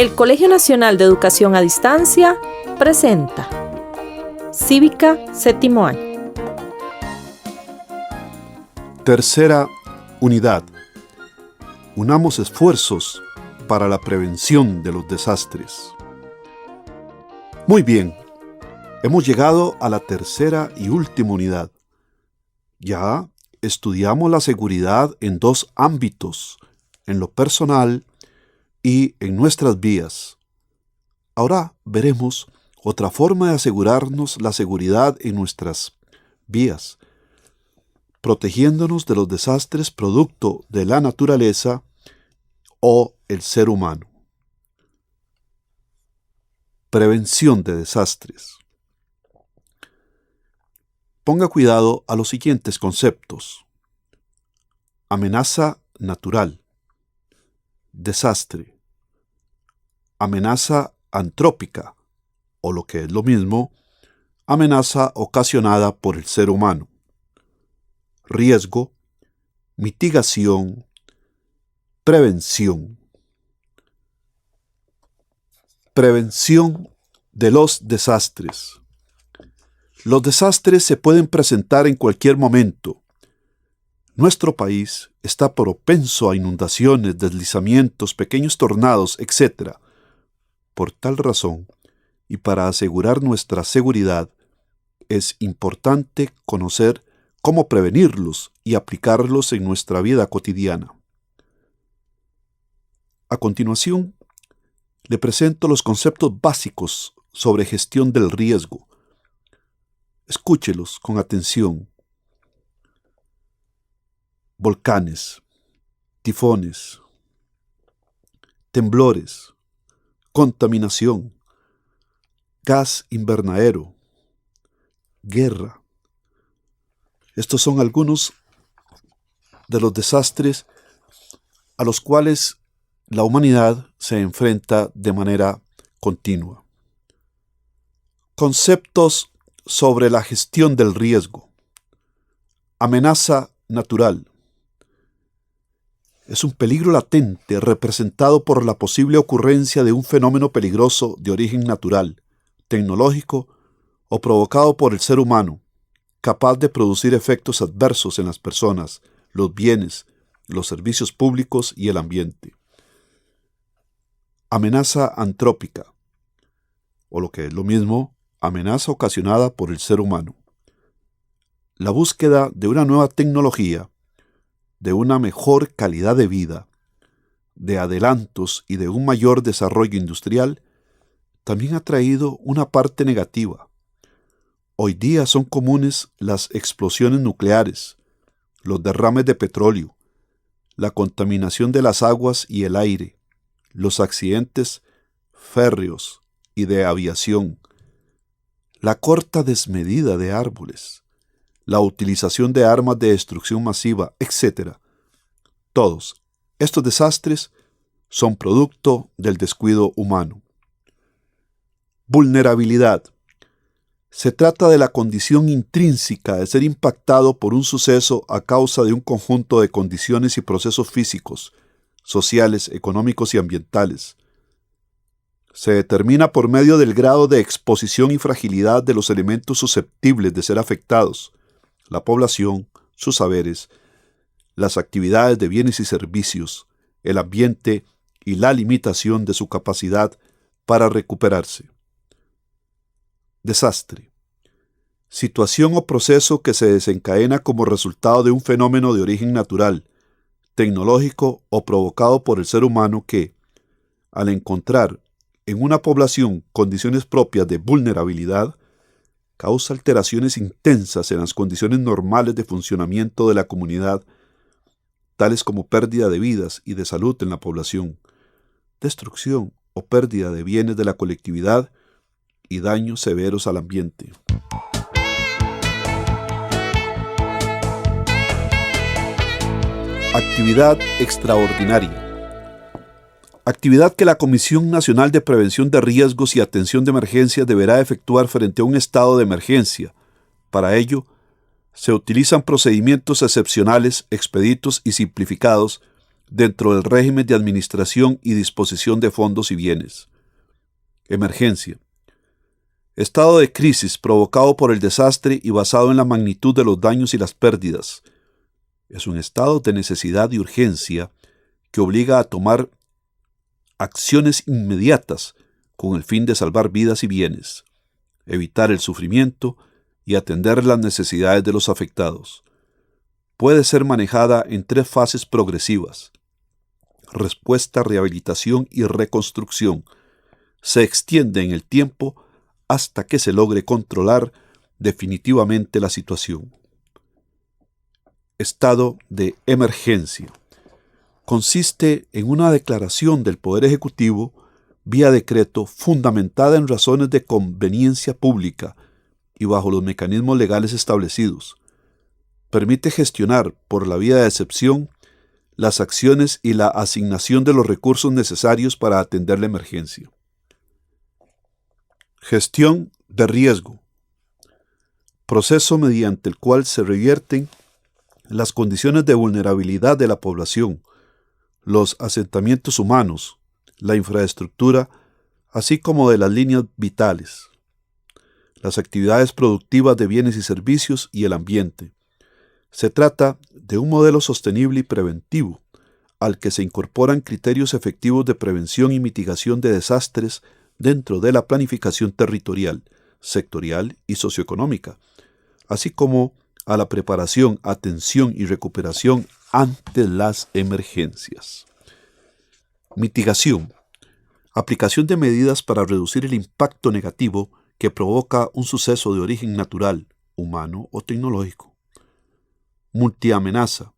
El Colegio Nacional de Educación a Distancia presenta Cívica Séptimo Año. Tercera unidad. Unamos esfuerzos para la prevención de los desastres. Muy bien, hemos llegado a la tercera y última unidad. Ya estudiamos la seguridad en dos ámbitos, en lo personal y en nuestras vías. Ahora veremos otra forma de asegurarnos la seguridad en nuestras vías, protegiéndonos de los desastres producto de la naturaleza o el ser humano. Prevención de desastres. Ponga cuidado a los siguientes conceptos: amenaza natural, desastre, amenaza antrópica, o lo que es lo mismo, amenaza ocasionada por el ser humano, riesgo, mitigación, prevención. Prevención de los desastres. Los desastres se pueden presentar en cualquier momento. Nuestro país está propenso a inundaciones, deslizamientos, pequeños tornados, etc. Por tal razón, y para asegurar nuestra seguridad, es importante conocer cómo prevenirlos y aplicarlos en nuestra vida cotidiana. A continuación, le presento los conceptos básicos sobre gestión del riesgo. Escúchelos con atención. Volcanes, tifones, temblores, contaminación, gas invernadero, guerra. Estos son algunos de los desastres a los cuales la humanidad se enfrenta de manera continua. Conceptos sobre la gestión del riesgo. Amenaza natural. Es un peligro latente representado por la posible ocurrencia de un fenómeno peligroso de origen natural, tecnológico o provocado por el ser humano, capaz de producir efectos adversos en las personas, los bienes, los servicios públicos y el ambiente. Amenaza antrópica, o lo que es lo mismo, amenaza ocasionada por el ser humano. La búsqueda de una nueva tecnología, de una mejor calidad de vida, de adelantos y de un mayor desarrollo industrial, también ha traído una parte negativa. Hoy día son comunes las explosiones nucleares, los derrames de petróleo, la contaminación de las aguas y el aire, los accidentes férreos y de aviación, la corta desmedida de árboles, la utilización de armas de destrucción masiva, etc. Todos estos desastres son producto del descuido humano. Vulnerabilidad. Se trata de la condición intrínseca de ser impactado por un suceso a causa de un conjunto de condiciones y procesos físicos, sociales, económicos y ambientales. Se determina por medio del grado de exposición y fragilidad de los elementos susceptibles de ser afectados, la población, sus saberes, las actividades de bienes y servicios, el ambiente y la limitación de su capacidad para recuperarse. Desastre. Situación o proceso que se desencadena como resultado de un fenómeno de origen natural, tecnológico o provocado por el ser humano que, al encontrar en una población condiciones propias de vulnerabilidad, causa alteraciones intensas en las condiciones normales de funcionamiento de la comunidad, tales como pérdida de vidas y de salud en la población, destrucción o pérdida de bienes de la colectividad y daños severos al ambiente. Actividad extraordinaria. Actividad que la Comisión Nacional de Prevención de Riesgos y Atención de Emergencias deberá efectuar frente a un estado de emergencia. Para ello, se utilizan procedimientos excepcionales, expeditos y simplificados dentro del régimen de administración y disposición de fondos y bienes. Emergencia. Estado de crisis provocado por el desastre y basado en la magnitud de los daños y las pérdidas. Es un estado de necesidad y urgencia que obliga a tomar acciones inmediatas con el fin de salvar vidas y bienes, evitar el sufrimiento y atender las necesidades de los afectados. Puede ser manejada en 3 fases progresivas: respuesta, rehabilitación y reconstrucción. Se extiende en el tiempo hasta que se logre controlar definitivamente la situación. Estado de emergencia. Consiste en una declaración del Poder Ejecutivo vía decreto fundamentada en razones de conveniencia pública y bajo los mecanismos legales establecidos. Permite gestionar, por la vía de excepción, las acciones y la asignación de los recursos necesarios para atender la emergencia. Gestión de riesgo. Proceso mediante el cual se revierten las condiciones de vulnerabilidad de la población, los asentamientos humanos, la infraestructura, así como de las líneas vitales, las actividades productivas de bienes y servicios y el ambiente. Se trata de un modelo sostenible y preventivo, al que se incorporan criterios efectivos de prevención y mitigación de desastres dentro de la planificación territorial, sectorial y socioeconómica, así como a la preparación, atención y recuperación ante las emergencias. Mitigación. Aplicación de medidas para reducir el impacto negativo que provoca un suceso de origen natural, humano o tecnológico. Multiamenaza.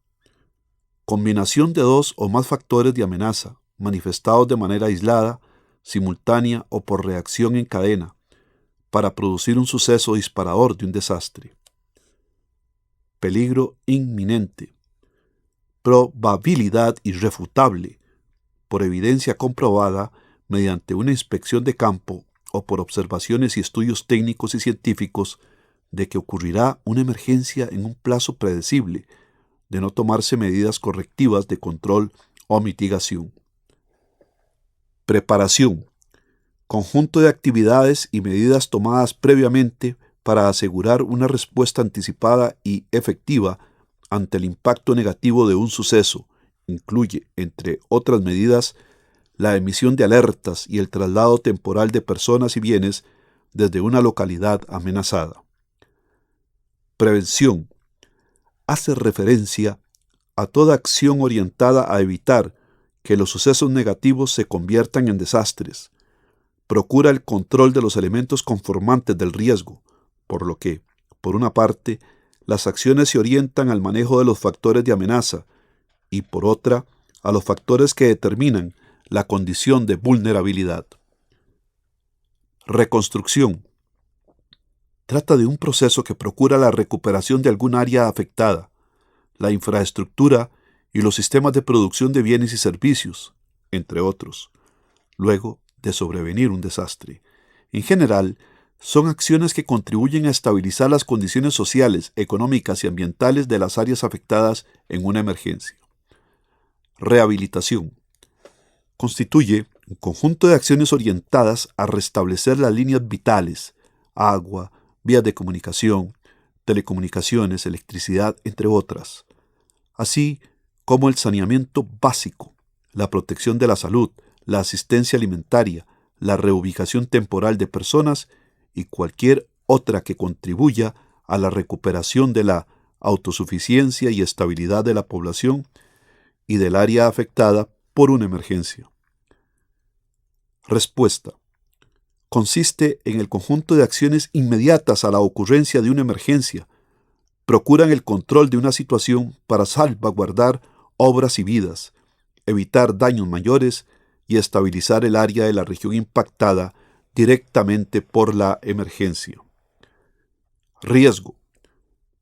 Combinación de 2 o más factores de amenaza, manifestados de manera aislada, simultánea o por reacción en cadena, para producir un suceso disparador de un desastre. Peligro inminente. Probabilidad irrefutable, por evidencia comprobada mediante una inspección de campo o por observaciones y estudios técnicos y científicos, de que ocurrirá una emergencia en un plazo predecible, de no tomarse medidas correctivas de control o mitigación. Preparación. Conjunto de actividades y medidas tomadas previamente para asegurar una respuesta anticipada y efectiva ante el impacto negativo de un suceso. Incluye, entre otras medidas, la emisión de alertas y el traslado temporal de personas y bienes desde una localidad amenazada. Prevención. Hace referencia a toda acción orientada a evitar que los sucesos negativos se conviertan en desastres. Procura el control de los elementos conformantes del riesgo, por lo que, por una parte, las acciones se orientan al manejo de los factores de amenaza y, por otra, a los factores que determinan la condición de vulnerabilidad. Reconstrucción. Trata de un proceso que procura la recuperación de algún área afectada, la infraestructura y los sistemas de producción de bienes y servicios, entre otros, luego de sobrevenir un desastre. En general, son acciones que contribuyen a estabilizar las condiciones sociales, económicas y ambientales de las áreas afectadas en una emergencia. Rehabilitación. Constituye un conjunto de acciones orientadas a restablecer las líneas vitales, agua, vías de comunicación, telecomunicaciones, electricidad, entre otras, así como el saneamiento básico, la protección de la salud, la asistencia alimentaria, la reubicación temporal de personas y cualquier otra que contribuya a la recuperación de la autosuficiencia y estabilidad de la población y del área afectada por una emergencia. Respuesta. Consiste en el conjunto de acciones inmediatas a la ocurrencia de una emergencia. Procuran el control de una situación para salvaguardar obras y vidas, evitar daños mayores y estabilizar el área de la región impactada directamente por la emergencia. Riesgo.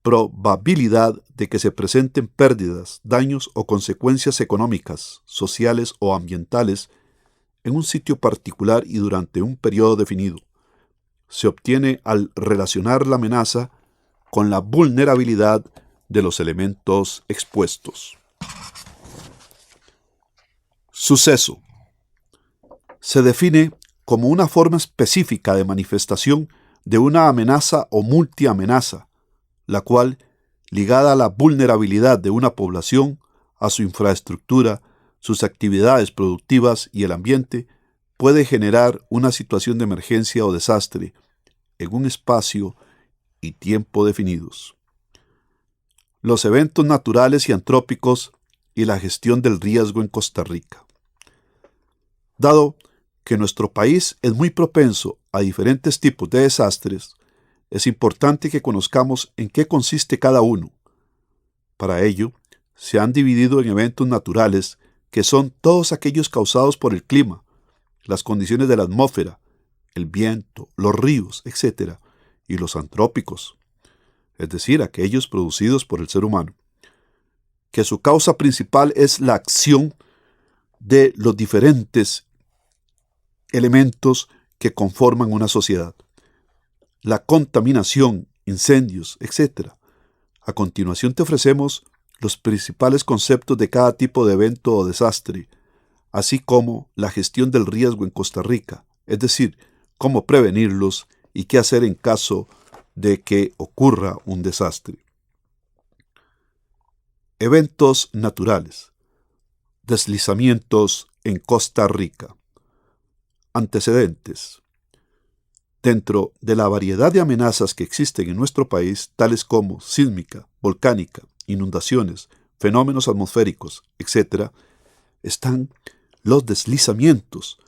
Probabilidad de que se presenten pérdidas, daños o consecuencias económicas, sociales o ambientales en un sitio particular y durante un periodo definido. Se obtiene al relacionar la amenaza con la vulnerabilidad de los elementos expuestos. Suceso. Se define como una forma específica de manifestación de una amenaza o multiamenaza, la cual, ligada a la vulnerabilidad de una población, a su infraestructura, sus actividades productivas y el ambiente, puede generar una situación de emergencia o desastre en un espacio y tiempo definidos. Los eventos naturales y antrópicos y la gestión del riesgo en Costa Rica. Dado que nuestro país es muy propenso a diferentes tipos de desastres, es importante que conozcamos en qué consiste cada uno. Para ello, se han dividido en eventos naturales, que son todos aquellos causados por el clima, las condiciones de la atmósfera, el viento, los ríos, etc., y los antrópicos, es decir, aquellos producidos por el ser humano, que su causa principal es la acción de los diferentes elementos que conforman una sociedad. La contaminación, incendios, etc. A continuación te ofrecemos los principales conceptos de cada tipo de evento o desastre, así como la gestión del riesgo en Costa Rica, es decir, cómo prevenirlos y qué hacer en caso de que ocurra un desastre. Eventos naturales. Deslizamientos en Costa Rica. Antecedentes. Dentro de la variedad de amenazas que existen en nuestro país, tales como sísmica, volcánica, inundaciones, fenómenos atmosféricos, etc., están los deslizamientos.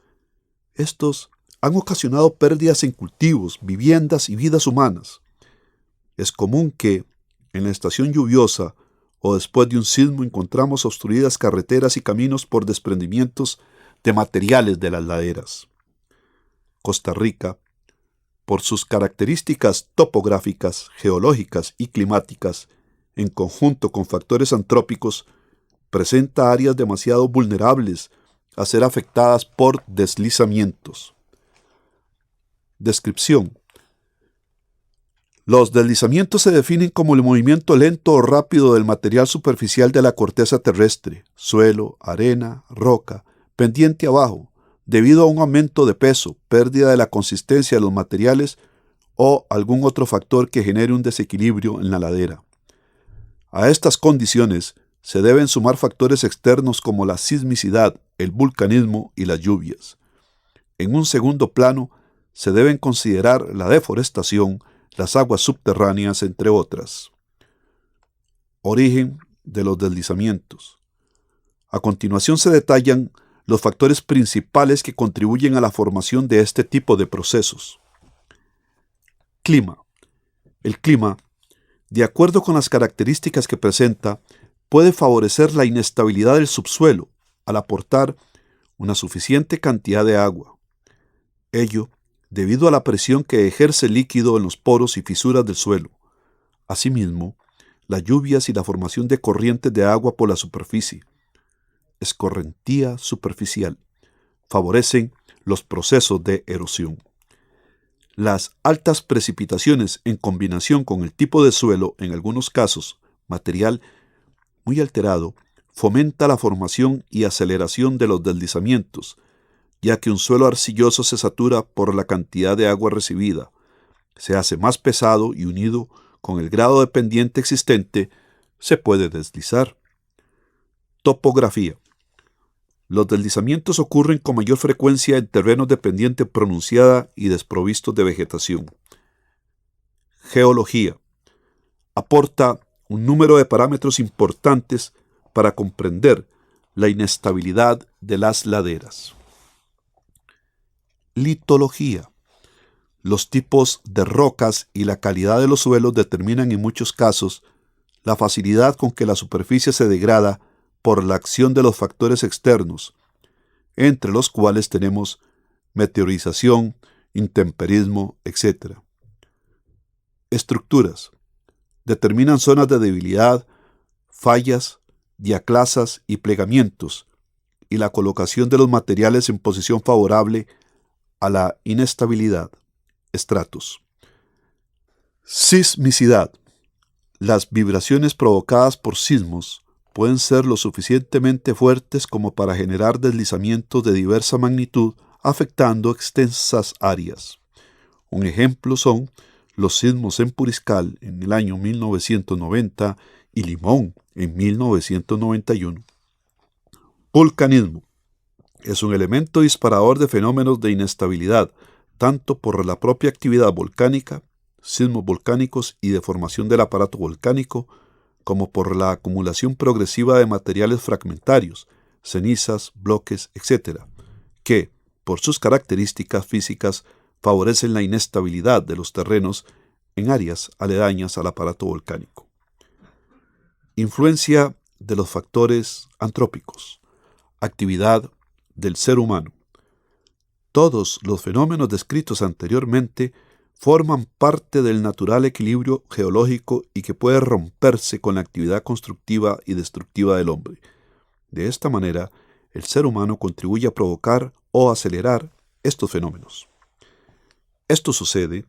Estos han ocasionado pérdidas en cultivos, viviendas y vidas humanas. Es común que, en la estación lluviosa o después de un sismo, encontramos obstruidas carreteras y caminos por desprendimientos de materiales de las laderas. Costa Rica, por sus características topográficas, geológicas y climáticas, en conjunto con factores antrópicos, presenta áreas demasiado vulnerables a ser afectadas por deslizamientos. Descripción. Los deslizamientos se definen como el movimiento lento o rápido del material superficial de la corteza terrestre, suelo, arena, roca, pendiente abajo, debido a un aumento de peso, pérdida de la consistencia de los materiales o algún otro factor que genere un desequilibrio en la ladera. A estas condiciones se deben sumar factores externos como la sismicidad, el vulcanismo y las lluvias. En un segundo plano, se deben considerar la deforestación, las aguas subterráneas, entre otras. Origen de los deslizamientos. A continuación se detallan los factores principales que contribuyen a la formación de este tipo de procesos. Clima. El clima, de acuerdo con las características que presenta, puede favorecer la inestabilidad del subsuelo al aportar una suficiente cantidad de agua. Ello debido a la presión que ejerce el líquido en los poros y fisuras del suelo. Asimismo, las lluvias y la formación de corrientes de agua por la superficie, escorrentía superficial, favorecen los procesos de erosión. Las altas precipitaciones en combinación con el tipo de suelo, en algunos casos material muy alterado, fomenta la formación y aceleración de los deslizamientos, ya que un suelo arcilloso se satura por la cantidad de agua recibida, se hace más pesado y unido con el grado de pendiente existente, se puede deslizar. Topografía. Los deslizamientos ocurren con mayor frecuencia en terrenos de pendiente pronunciada y desprovistos de vegetación. Geología. Aporta un número de parámetros importantes para comprender la inestabilidad de las laderas. Litología. Los tipos de rocas y la calidad de los suelos determinan en muchos casos la facilidad con que la superficie se degrada por la acción de los factores externos, entre los cuales tenemos meteorización, intemperismo, etc. Estructuras. Determinan zonas de debilidad, fallas, diaclasas y plegamientos, y la colocación de los materiales en posición favorable a la inestabilidad. Estratos. Sismicidad. Las vibraciones provocadas por sismos pueden ser lo suficientemente fuertes como para generar deslizamientos de diversa magnitud afectando extensas áreas. Un ejemplo son los sismos en Puriscal en el año 1990 y Limón en 1991. Vulcanismo. Es un elemento disparador de fenómenos de inestabilidad, tanto por la propia actividad volcánica, sismos volcánicos y deformación del aparato volcánico, como por la acumulación progresiva de materiales fragmentarios, cenizas, bloques, etc., que, por sus características físicas, favorecen la inestabilidad de los terrenos en áreas aledañas al aparato volcánico. Influencia de los factores antrópicos. Actividad del ser humano. Todos los fenómenos descritos anteriormente forman parte del natural equilibrio geológico y que puede romperse con la actividad constructiva y destructiva del hombre. De esta manera, el ser humano contribuye a provocar o acelerar estos fenómenos. Esto sucede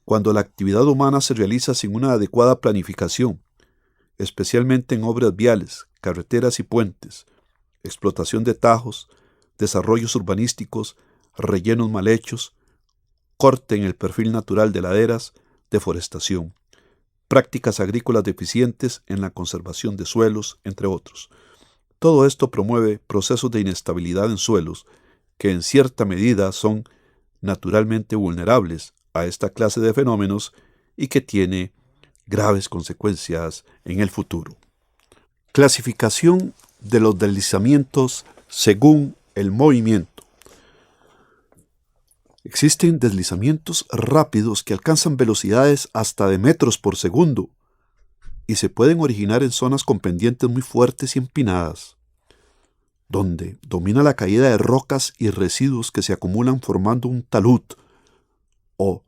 cuando la actividad humana se realiza sin una adecuada planificación, especialmente en obras viales, carreteras y puentes, explotación de tajos, desarrollos urbanísticos, rellenos mal hechos, corte en el perfil natural de laderas, deforestación, prácticas agrícolas deficientes en la conservación de suelos, entre otros. Todo esto promueve procesos de inestabilidad en suelos que en cierta medida son naturalmente vulnerables a esta clase de fenómenos y que tiene graves consecuencias en el futuro. Clasificación de los deslizamientos según el movimiento. Existen deslizamientos rápidos que alcanzan velocidades hasta de metros por segundo y se pueden originar en zonas con pendientes muy fuertes y empinadas, donde domina la caída de rocas y residuos que se acumulan formando un talud, o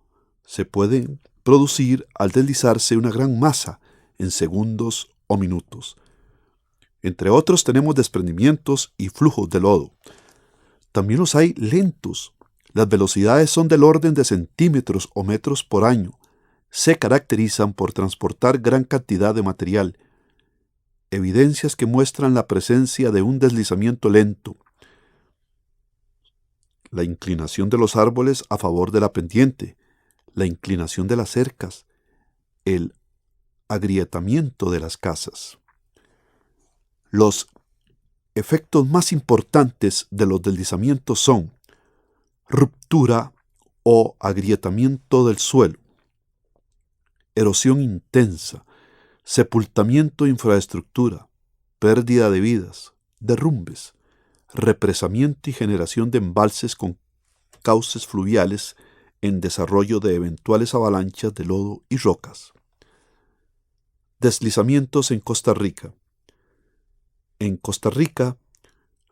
se pueden producir al deslizarse una gran masa en segundos o minutos. Entre otros tenemos desprendimientos y flujos de lodo. También los hay lentos. Las velocidades son del orden de centímetros o metros por año. Se caracterizan por transportar gran cantidad de material. Evidencias que muestran la presencia de un deslizamiento lento. La inclinación de los árboles a favor de la pendiente, la inclinación de las cercas, el agrietamiento de las casas. Los efectos más importantes de los deslizamientos son ruptura o agrietamiento del suelo, erosión intensa, sepultamiento de infraestructura, pérdida de vidas, derrumbes, represamiento y generación de embalses con cauces fluviales en desarrollo de eventuales avalanchas de lodo y rocas. Deslizamientos en Costa Rica. En Costa Rica,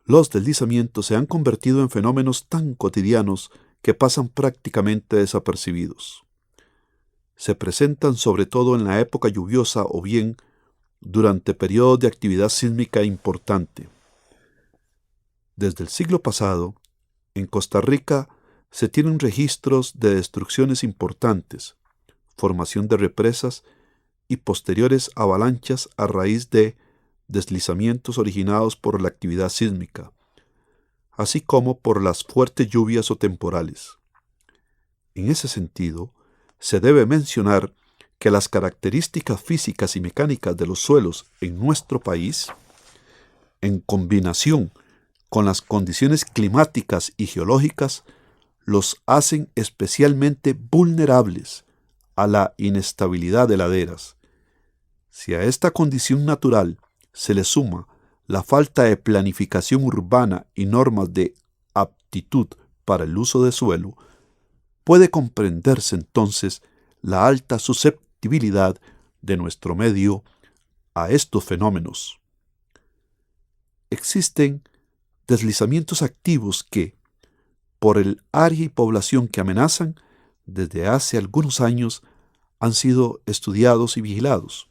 los deslizamientos se han convertido en fenómenos tan cotidianos que pasan prácticamente desapercibidos. Se presentan sobre todo en la época lluviosa o bien durante periodos de actividad sísmica importante. Desde el siglo pasado, en Costa Rica se tienen registros de destrucciones importantes, formación de represas y posteriores avalanchas a raíz de deslizamientos originados por la actividad sísmica, así como por las fuertes lluvias o temporales. En ese sentido, se debe mencionar que las características físicas y mecánicas de los suelos en nuestro país, en combinación con las condiciones climáticas y geológicas, los hacen especialmente vulnerables a la inestabilidad de laderas. Si a esta condición natural se le suma la falta de planificación urbana y normas de aptitud para el uso de suelo, puede comprenderse entonces la alta susceptibilidad de nuestro medio a estos fenómenos. Existen deslizamientos activos que, por el área y población que amenazan, desde hace algunos años han sido estudiados y vigilados.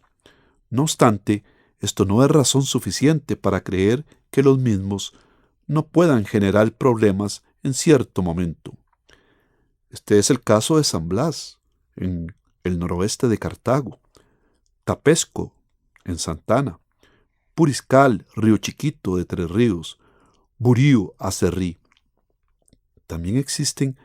No obstante, esto no es razón suficiente para creer que los mismos no puedan generar problemas en cierto momento. Este es el caso de San Blas, en el noroeste de Cartago, Tapesco, en Santana, Puriscal, Río Chiquito de Tres Ríos, Burío, Acerrí. También existen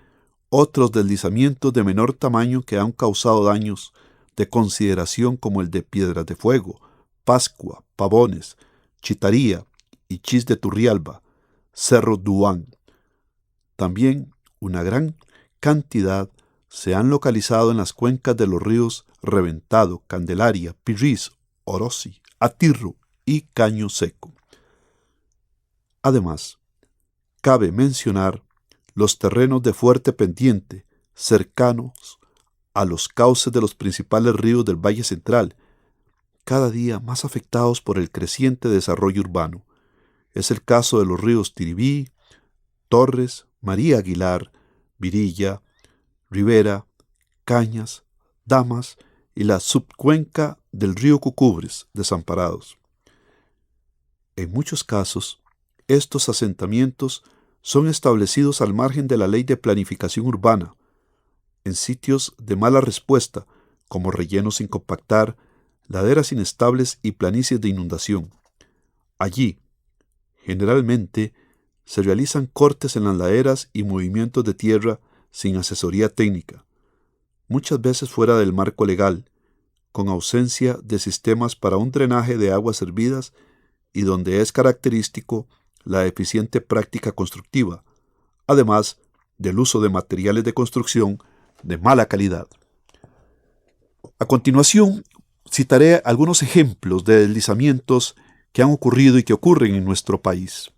otros deslizamientos de menor tamaño que han causado daños de consideración como el de Piedras de Fuego, Pascua, Pavones, Chitaría y Chis de Turrialba, Cerro Duán. También una gran cantidad se han localizado en las cuencas de los ríos Reventado, Candelaria, Pirriz, Orosi, Atirro y Caño Seco. Además, cabe mencionar los terrenos de fuerte pendiente cercanos a los cauces de los principales ríos del Valle Central, cada día más afectados por el creciente desarrollo urbano. Es el caso de los ríos Tiribí, Torres, María Aguilar, Virilla, Rivera, Cañas, Damas y la subcuenca del río Cucubres, desamparados. En muchos casos, estos asentamientos son establecidos al margen de la ley de planificación urbana, en sitios de mala respuesta, como rellenos sin compactar, laderas inestables y planicies de inundación. Allí, generalmente, se realizan cortes en las laderas y movimientos de tierra sin asesoría técnica, muchas veces fuera del marco legal, con ausencia de sistemas para un drenaje de aguas servidas y donde es característico la eficiente práctica constructiva, además del uso de materiales de construcción de mala calidad. A continuación, citaré algunos ejemplos de deslizamientos que han ocurrido y que ocurren en nuestro país.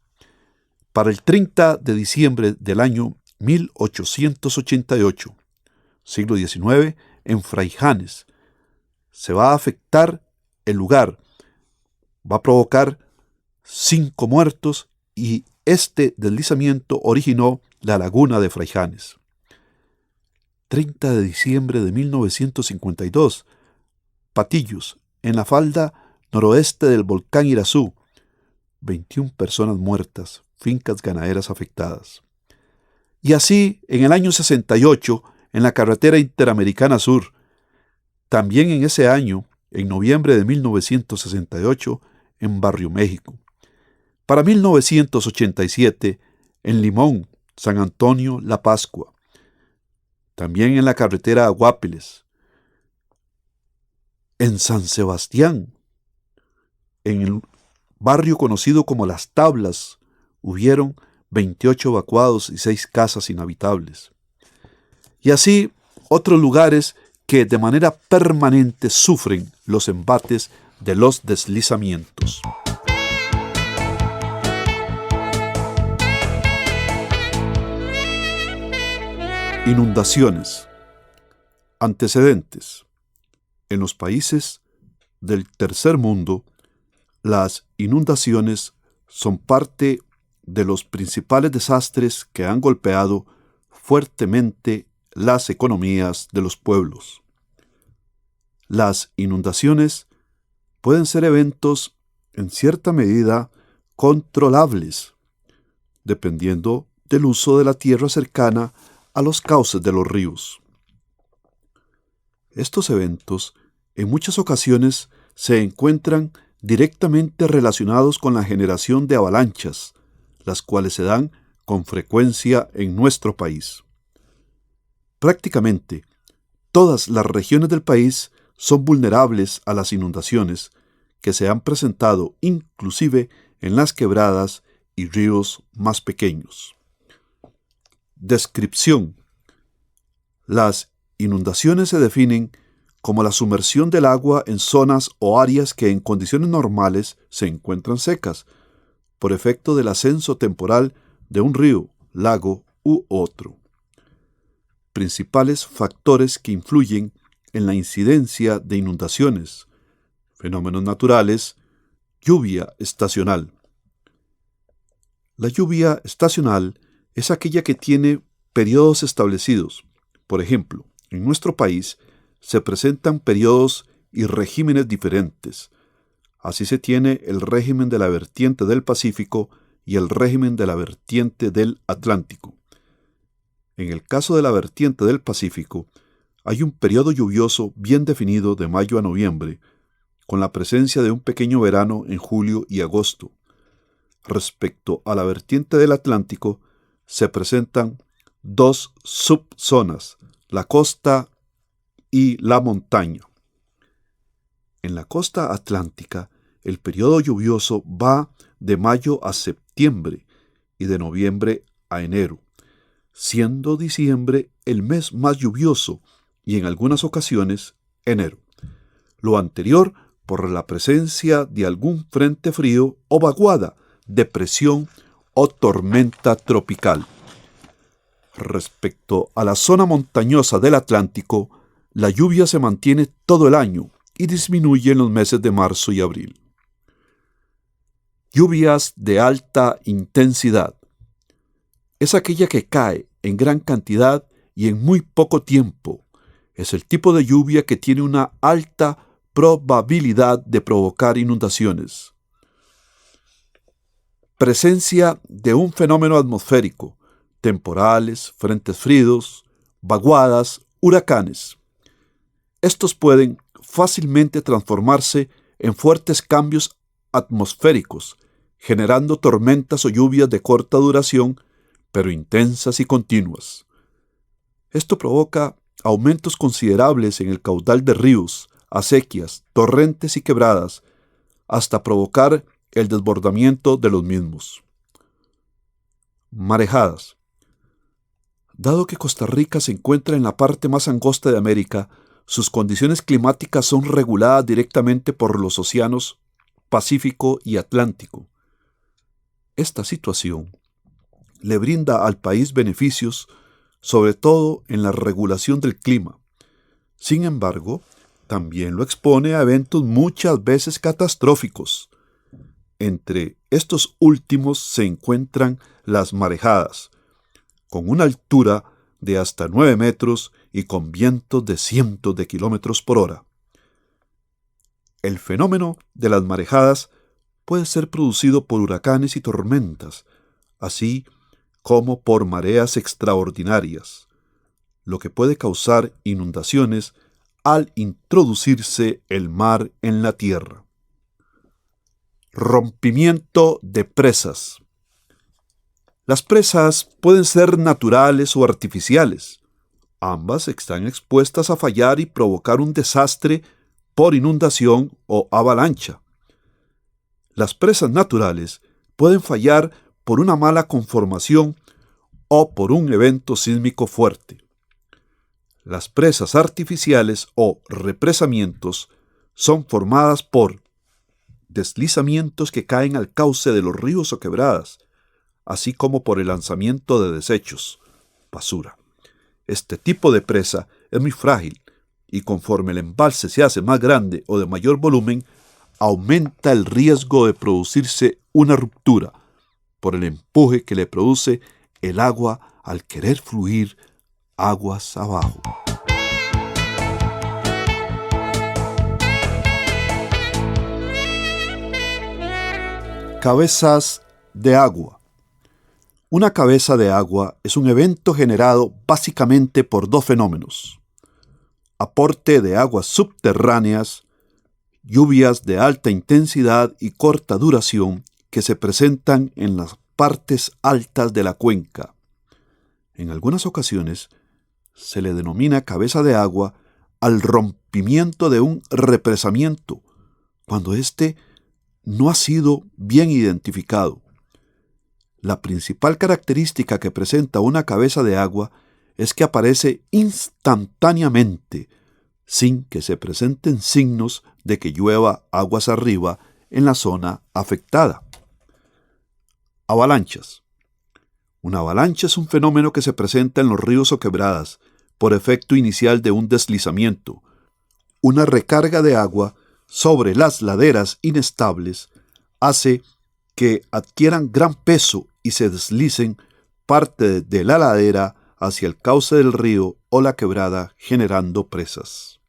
Para el 30 de diciembre del año 1888, siglo XIX, en Fraijanes, se va a afectar el lugar, va a provocar 5 muertos y este deslizamiento originó la laguna de Fraijanes. 30 de diciembre de 1952, Patillos, en la falda noroeste del volcán Irazú, 21 personas muertas, fincas ganaderas afectadas. Y así, en el año 68, en la carretera Interamericana Sur, también en ese año, en noviembre de 1968, en Barrio México. Para 1987, en Limón, San Antonio, La Pascua. También en la carretera Aguapiles. En San Sebastián, en el barrio conocido como Las Tablas, hubieron 28 evacuados y 6 casas inhabitables. Y así, otros lugares que de manera permanente sufren los embates de los deslizamientos. Inundaciones. Antecedentes. En los países del tercer mundo, las inundaciones son parte de los principales desastres que han golpeado fuertemente las economías de los pueblos. Las inundaciones pueden ser eventos en cierta medida controlables, dependiendo del uso de la tierra cercana a los cauces de los ríos. Estos eventos, en muchas ocasiones, se encuentran directamente relacionados con la generación de avalanchas, las cuales se dan con frecuencia en nuestro país. Prácticamente todas las regiones del país son vulnerables a las inundaciones que se han presentado inclusive en las quebradas y ríos más pequeños. Descripción. Las inundaciones se definen como la sumersión del agua en zonas o áreas que en condiciones normales se encuentran secas, por efecto del ascenso temporal de un río, lago u otro. Principales factores que influyen en la incidencia de inundaciones, fenómenos naturales, lluvia estacional. La lluvia estacional es aquella que tiene periodos establecidos. Por ejemplo, en nuestro país se presentan periodos y regímenes diferentes. Así se tiene el régimen de la vertiente del Pacífico y el régimen de la vertiente del Atlántico. En el caso de la vertiente del Pacífico, hay un periodo lluvioso bien definido de mayo a noviembre, con la presencia de un pequeño verano en julio y agosto. Respecto a la vertiente del Atlántico, se presentan dos subzonas, la costa y la montaña. En la costa atlántica, el periodo lluvioso va de mayo a septiembre y de noviembre a enero, siendo diciembre el mes más lluvioso y en algunas ocasiones enero. Lo anterior por la presencia de algún frente frío o vaguada, depresión o tormenta tropical. Respecto a la zona montañosa del Atlántico, la lluvia se mantiene todo el año y disminuye en los meses de marzo y abril. Lluvias de alta intensidad. Es aquella que cae en gran cantidad y en muy poco tiempo. Es el tipo de lluvia que tiene una alta probabilidad de provocar inundaciones. Presencia de un fenómeno atmosférico, temporales, frentes fríos, vaguadas, huracanes. Estos pueden fácilmente transformarse en fuertes cambios atmosféricos, generando tormentas o lluvias de corta duración, pero intensas y continuas. Esto provoca aumentos considerables en el caudal de ríos, acequias, torrentes y quebradas, hasta provocar el desbordamiento de los mismos. Marejadas. Dado que Costa Rica se encuentra en la parte más angosta de América, sus condiciones climáticas son reguladas directamente por los océanos Pacífico y Atlántico. Esta situación le brinda al país beneficios, sobre todo en la regulación del clima. Sin embargo, también lo expone a eventos muchas veces catastróficos. Entre estos últimos se encuentran las marejadas, con una altura de hasta 9 metros y con vientos de cientos de kilómetros por hora. El fenómeno de las marejadas puede ser producido por huracanes y tormentas, así como por mareas extraordinarias, lo que puede causar inundaciones al introducirse el mar en la tierra. Rompimiento de presas. Las presas pueden ser naturales o artificiales. Ambas están expuestas a fallar y provocar un desastre por inundación o avalancha. Las presas naturales pueden fallar por una mala conformación o por un evento sísmico fuerte. Las presas artificiales o represamientos son formadas por deslizamientos que caen al cauce de los ríos o quebradas, así como por el lanzamiento de desechos, basura. Este tipo de presa es muy frágil y conforme el embalse se hace más grande o de mayor volumen, aumenta el riesgo de producirse una ruptura por el empuje que le produce el agua al querer fluir aguas abajo. Cabezas de agua. Una cabeza de agua es un evento generado básicamente por dos fenómenos: aporte de aguas subterráneas, lluvias de alta intensidad y corta duración que se presentan en las partes altas de la cuenca. En algunas ocasiones se le denomina cabeza de agua al rompimiento de un represamiento, cuando éste no ha sido bien identificado. La principal característica que presenta una cabeza de agua es que aparece instantáneamente, sin que se presenten signos de que llueva aguas arriba en la zona afectada. Avalanchas. Una avalancha es un fenómeno que se presenta en los ríos o quebradas por efecto inicial de un deslizamiento, una recarga de agua sobre las laderas inestables hace que adquieran gran peso y se deslicen parte de la ladera hacia el cauce del río o la quebrada, generando presas.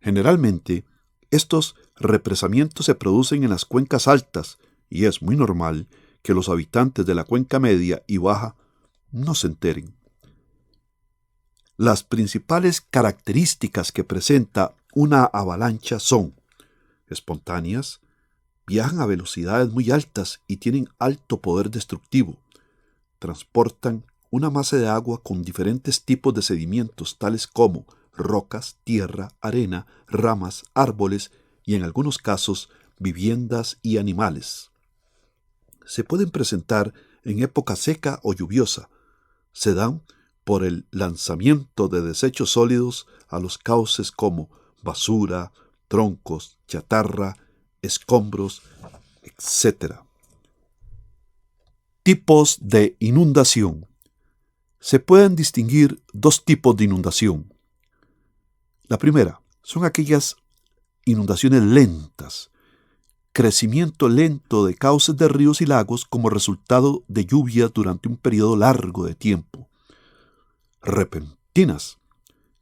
Generalmente, estos represamientos se producen en las cuencas altas y es muy normal que los habitantes de la cuenca media y baja no se enteren. Las principales características que presenta una avalancha son espontáneas, viajan a velocidades muy altas y tienen alto poder destructivo. Transportan una masa de agua con diferentes tipos de sedimentos, tales como rocas, tierra, arena, ramas, árboles y en algunos casos viviendas y animales. Se pueden presentar en época seca o lluviosa. Se dan por el lanzamiento de desechos sólidos a los cauces como basura, troncos, chatarra, escombros, etc. Tipos de inundación. Se pueden distinguir dos tipos de inundación. La primera son aquellas inundaciones lentas, crecimiento lento de cauces de ríos y lagos como resultado de lluvias durante un periodo largo de tiempo. Repentinas,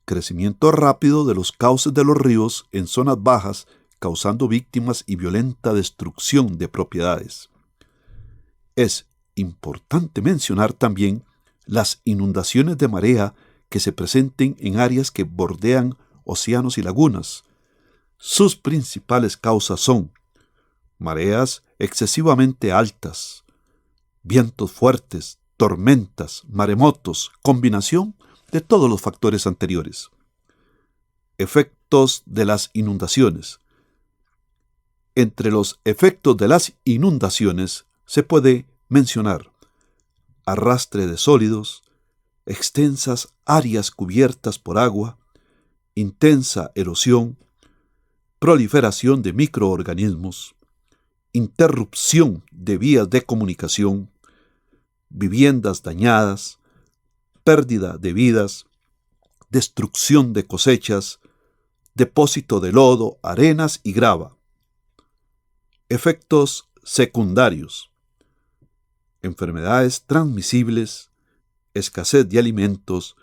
crecimiento rápido de los cauces de los ríos en zonas bajas, causando víctimas y violenta destrucción de propiedades. Es importante mencionar también las inundaciones de marea que se presenten en áreas que bordean océanos y lagunas. Sus principales causas son mareas excesivamente altas, vientos fuertes, tormentas, maremotos, combinación de todos los factores anteriores. Efectos de las inundaciones. Entre los efectos de las inundaciones se puede mencionar arrastre de sólidos, extensas áreas cubiertas por agua, intensa erosión, proliferación de microorganismos, interrupción de vías de comunicación, viviendas dañadas, pérdida de vidas, destrucción de cosechas, depósito de lodo, arenas y grava. Efectos secundarios. Enfermedades transmisibles, escasez de alimentos,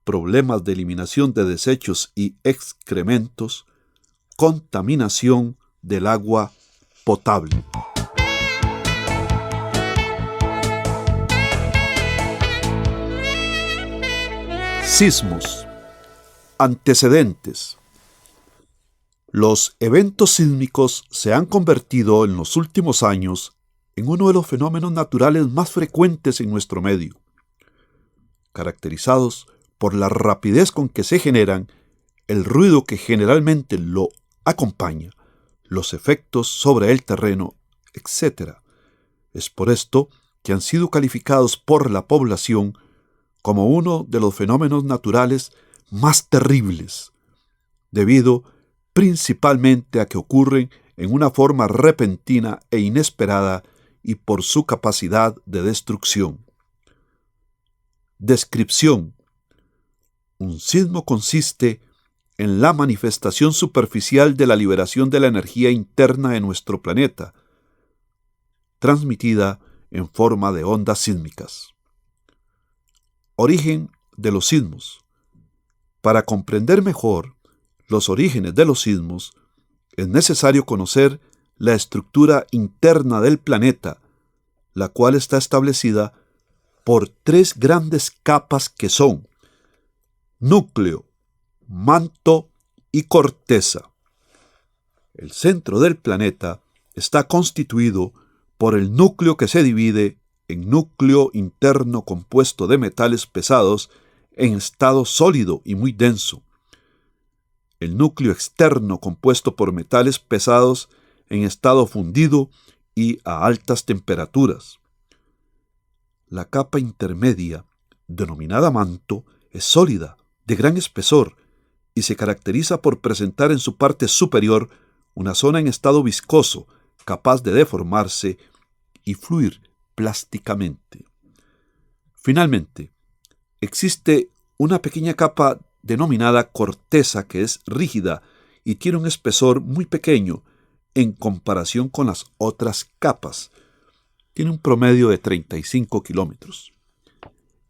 problemas de eliminación de desechos y excrementos, contaminación del agua potable. Sismos. Antecedentes. Los eventos sísmicos se han convertido en los últimos años en uno de los fenómenos naturales más frecuentes en nuestro medio, caracterizados por la rapidez con que se generan, el ruido que generalmente lo acompaña, los efectos sobre el terreno, etc. Es por esto que han sido calificados por la población como uno de los fenómenos naturales más terribles, debido principalmente a que ocurren en una forma repentina e inesperada y por su capacidad de destrucción. Descripción. Un sismo consiste en la manifestación superficial de la liberación de la energía interna de nuestro planeta, transmitida en forma de ondas sísmicas. Origen de los sismos. Para comprender mejor los orígenes de los sismos, es necesario conocer la estructura interna del planeta, la cual está establecida por tres grandes capas que son núcleo, manto y corteza. El centro del planeta está constituido por el núcleo que se divide en núcleo interno compuesto de metales pesados en estado sólido y muy denso, el núcleo externo compuesto por metales pesados en estado fundido y a altas temperaturas. La capa intermedia, denominada manto, es sólida, de gran espesor, y se caracteriza por presentar en su parte superior una zona en estado viscoso, capaz de deformarse y fluir plásticamente. Finalmente, existe una pequeña capa denominada corteza que es rígida y tiene un espesor muy pequeño en comparación con las otras capas. Tiene un promedio de 35 kilómetros.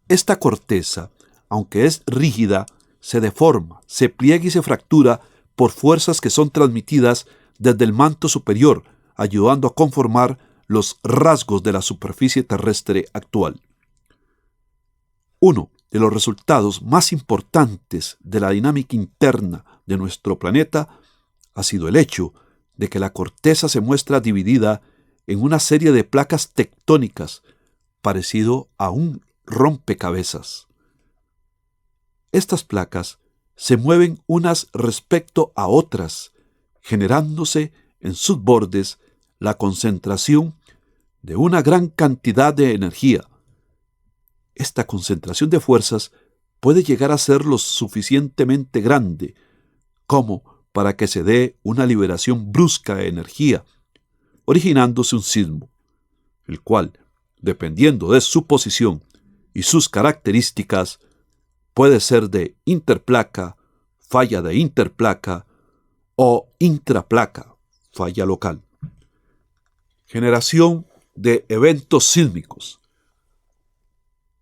Esta corteza, aunque es rígida, se deforma, se pliega y se fractura por fuerzas que son transmitidas desde el manto superior, ayudando a conformar los rasgos de la superficie terrestre actual. Uno de los resultados más importantes de la dinámica interna de nuestro planeta ha sido el hecho de que la corteza se muestra dividida en una serie de placas tectónicas, parecido a un rompecabezas. Estas placas se mueven unas respecto a otras, generándose en sus bordes la concentración de una gran cantidad de energía. Esta concentración de fuerzas puede llegar a ser lo suficientemente grande como para que se dé una liberación brusca de energía, originándose un sismo, el cual, dependiendo de su posición y sus características, puede ser de interplaca, falla de interplaca o intraplaca, falla local. Generación de eventos sísmicos.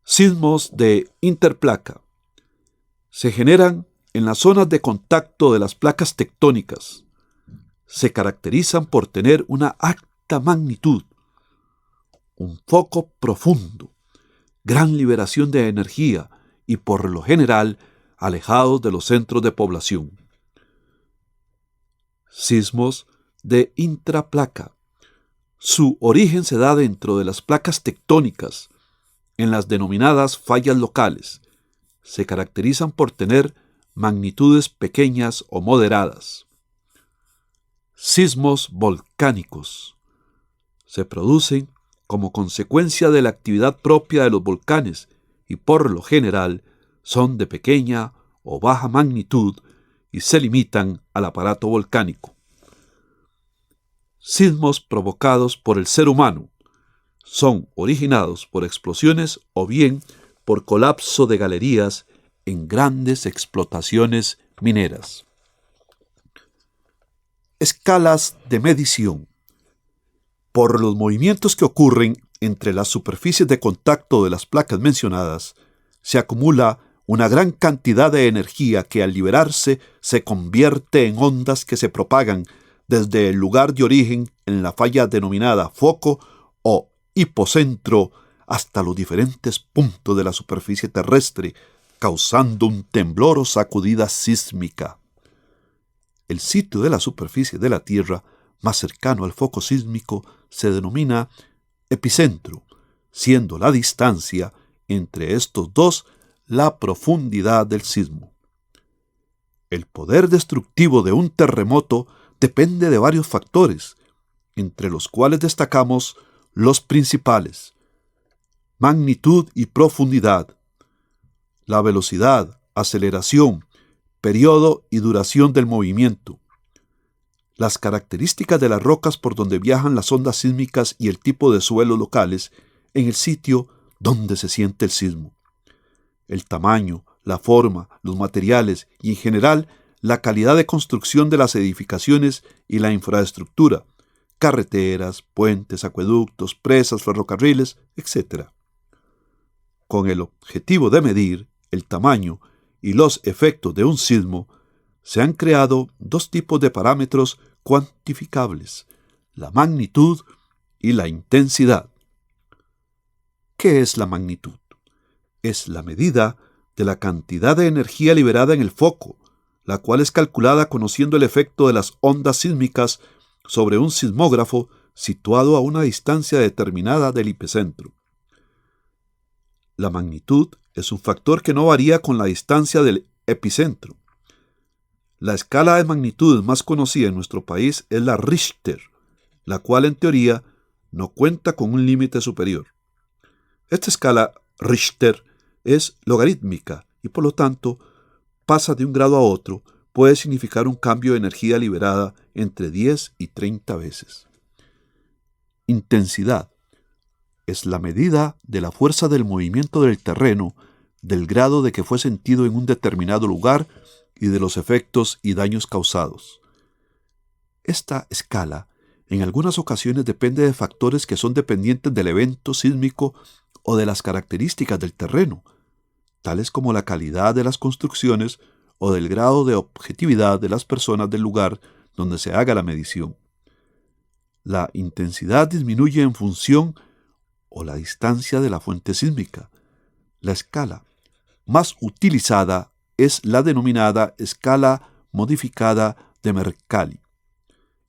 Sismos de interplaca se generan en las zonas de contacto de las placas tectónicas. Se caracterizan por tener una alta magnitud, un foco profundo, gran liberación de energía y por lo general alejados de los centros de población. Sismos de intraplaca. Su origen se da dentro de las placas tectónicas, en las denominadas fallas locales. Se caracterizan por tener magnitudes pequeñas o moderadas. Sismos volcánicos. Se producen como consecuencia de la actividad propia de los volcanes y por lo general son de pequeña o baja magnitud y se limitan al aparato volcánico. Sismos provocados por el ser humano. Son originados por explosiones o bien por colapso de galerías en grandes explotaciones mineras. Escalas de medición. Por los movimientos que ocurren entre las superficies de contacto de las placas mencionadas, se acumula una gran cantidad de energía que al liberarse se convierte en ondas que se propagan desde el lugar de origen en la falla denominada foco o hipocentro hasta los diferentes puntos de la superficie terrestre, causando un temblor o sacudida sísmica. El sitio de la superficie de la Tierra más cercano al foco sísmico se denomina epicentro, siendo la distancia entre estos dos la profundidad del sismo. El poder destructivo de un terremoto depende de varios factores, entre los cuales destacamos los principales: magnitud y profundidad, la velocidad, aceleración, periodo y duración del movimiento, las características de las rocas por donde viajan las ondas sísmicas y el tipo de suelos locales en el sitio donde se siente el sismo, el tamaño, la forma, los materiales y en general la calidad de construcción de las edificaciones y la infraestructura, carreteras, puentes, acueductos, presas, ferrocarriles, etc. Con el objetivo de medir el tamaño y los efectos de un sismo, se han creado dos tipos de parámetros cuantificables: la magnitud y la intensidad. ¿Qué es la magnitud? Es la medida de la cantidad de energía liberada en el foco, la cual es calculada conociendo el efecto de las ondas sísmicas sobre un sismógrafo situado a una distancia determinada del epicentro. La magnitud es un factor que no varía con la distancia del epicentro. La escala de magnitudes más conocida en nuestro país es la Richter, la cual en teoría no cuenta con un límite superior. Esta escala Richter es logarítmica y por lo tanto pasa de un grado a otro, puede significar un cambio de energía liberada entre 10 y 30 veces. Intensidad es la medida de la fuerza del movimiento del terreno, del grado de que fue sentido en un determinado lugar y de los efectos y daños causados. Esta escala en algunas ocasiones depende de factores que son dependientes del evento sísmico o de las características del terreno, tales como la calidad de las construcciones o del grado de objetividad de las personas del lugar donde se haga la medición. La intensidad disminuye en función o la distancia de la fuente sísmica. La escala más utilizada es la denominada escala modificada de Mercalli.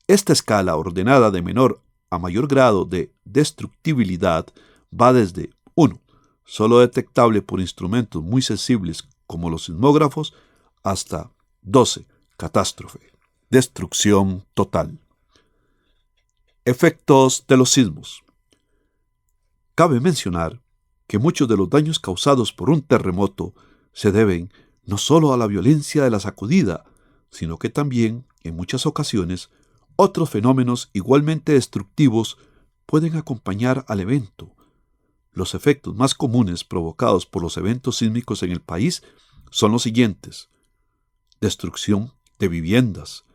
Esta escala ordenada de menor a mayor grado de destructibilidad va desde 1, solo detectable por instrumentos muy sensibles como los sismógrafos, hasta 12, catástrofe, destrucción total. Efectos de los sismos. Cabe mencionar que muchos de los daños causados por un terremoto se deben no solo a la violencia de la sacudida, sino que también, en muchas ocasiones, otros fenómenos igualmente destructivos pueden acompañar al evento. Los efectos más comunes provocados por los eventos sísmicos en el país son los siguientes. Destrucción de viviendas.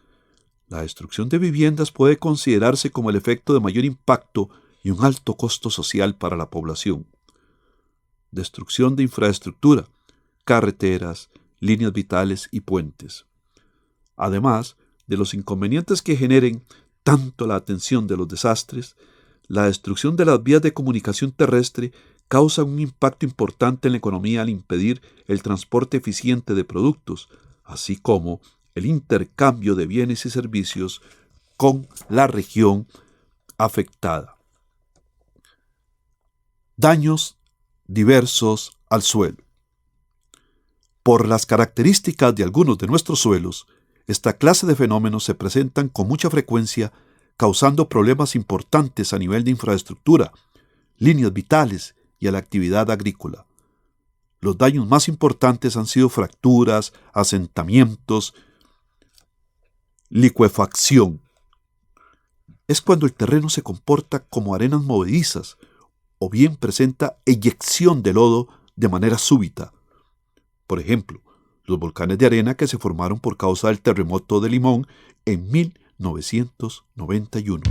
La destrucción de viviendas puede considerarse como el efecto de mayor impacto y un alto costo social para la población. Destrucción de infraestructura, carreteras, líneas vitales y puentes. Además de los inconvenientes que generen tanto la atención de los desastres, la destrucción de las vías de comunicación terrestre causa un impacto importante en la economía al impedir el transporte eficiente de productos, así como el intercambio de bienes y servicios con la región afectada. Daños diversos al suelo. Por las características de algunos de nuestros suelos, esta clase de fenómenos se presentan con mucha frecuencia, causando problemas importantes a nivel de infraestructura, líneas vitales y a la actividad agrícola. Los daños más importantes han sido fracturas, asentamientos, licuefacción. Es cuando el terreno se comporta como arenas movedizas o bien presenta eyección de lodo de manera súbita. Por ejemplo, los volcanes de arena que se formaron por causa del terremoto de Limón en 1991.